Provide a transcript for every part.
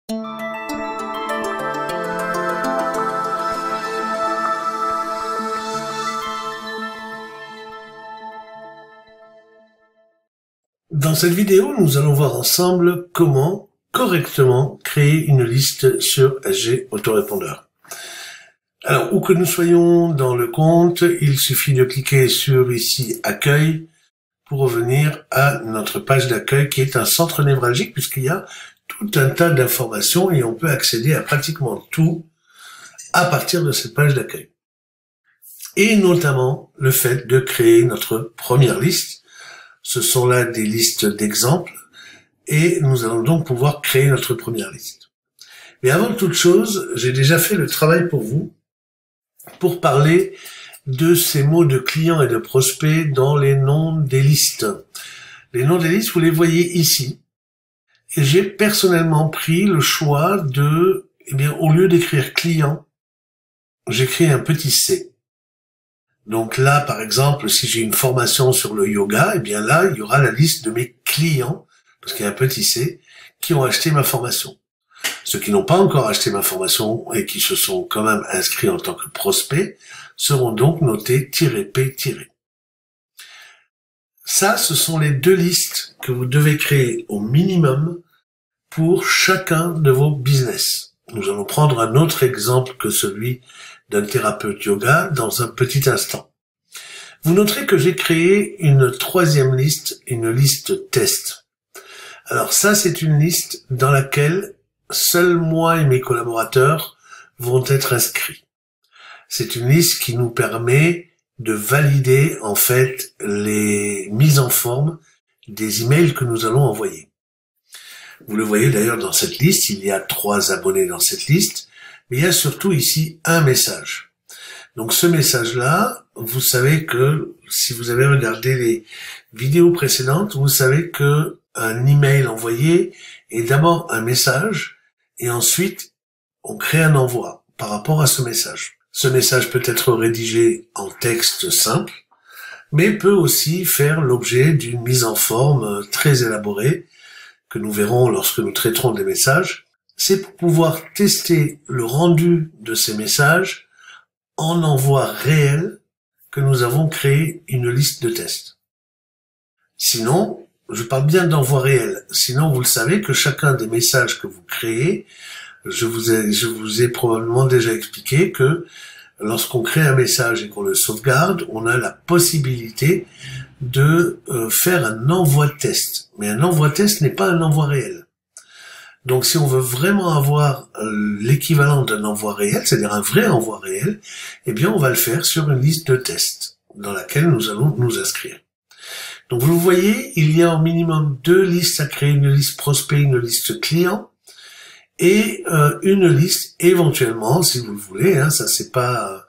Dans cette vidéo, nous allons voir ensemble comment correctement créer une liste sur SG Autorépondeur. Alors, où que nous soyons dans le compte, il suffit de cliquer sur ici Accueil pour revenir à notre page d'accueil qui est un centre névralgique puisqu'il y a tout un tas d'informations et on peut accéder à pratiquement tout à partir de cette page d'accueil. Et notamment le fait de créer notre première liste. Ce sont là des listes d'exemples et nous allons donc pouvoir créer notre première liste. Mais avant toute chose, j'ai déjà fait le travail pour vous pour parler de ces mots de clients et de prospects dans les noms des listes. Les noms des listes, vous les voyez ici. Et j'ai personnellement pris le choix de, au lieu d'écrire client, j'écris un petit c. Donc là, par exemple, si j'ai une formation sur le yoga, là, il y aura la liste de mes clients, parce qu'il y a un petit c, qui ont acheté ma formation. Ceux qui n'ont pas encore acheté ma formation et qui se sont quand même inscrits en tant que prospects seront donc notés -p-. Ça, ce sont les deux listes que vous devez créer au minimum pour chacun de vos business. Nous allons prendre un autre exemple que celui d'un thérapeute yoga dans un petit instant. Vous noterez que j'ai créé une troisième liste, une liste test. Alors ça, c'est une liste dans laquelle seuls moi et mes collaborateurs vont être inscrits. C'est une liste qui nous permet de valider en fait les mises en forme des emails que nous allons envoyer. Vous le voyez d'ailleurs dans cette liste, il y a 3 abonnés dans cette liste, mais il y a surtout ici un message. Donc ce message-là, vous savez que si vous avez regardé les vidéos précédentes, vous savez que un email envoyé est d'abord un message et ensuite on crée un envoi par rapport à ce message. Ce message peut être rédigé en texte simple, mais peut aussi faire l'objet d'une mise en forme très élaborée que nous verrons lorsque nous traiterons des messages. C'est pour pouvoir tester le rendu de ces messages en envoi réel que nous avons créé une liste de tests. Sinon, je parle bien d'envoi réel. Sinon, vous le savez que chacun des messages que vous créez, je vous ai probablement déjà expliqué que lorsqu'on crée un message et qu'on le sauvegarde, on a la possibilité de faire un envoi test. Mais un envoi test n'est pas un envoi réel. Donc si on veut vraiment avoir l'équivalent d'un envoi réel, c'est-à-dire un vrai envoi réel, on va le faire sur une liste de tests dans laquelle nous allons nous inscrire. Donc vous voyez, il y a au minimum 2 listes à créer, une liste prospect, une liste client, et une liste éventuellement, si vous le voulez, ça c'est pas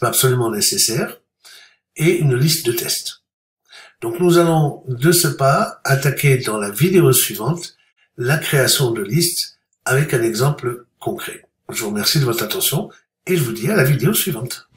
absolument nécessaire, et une liste de tests. Donc nous allons de ce pas attaquer dans la vidéo suivante la création de listes avec un exemple concret. Je vous remercie de votre attention et je vous dis à la vidéo suivante.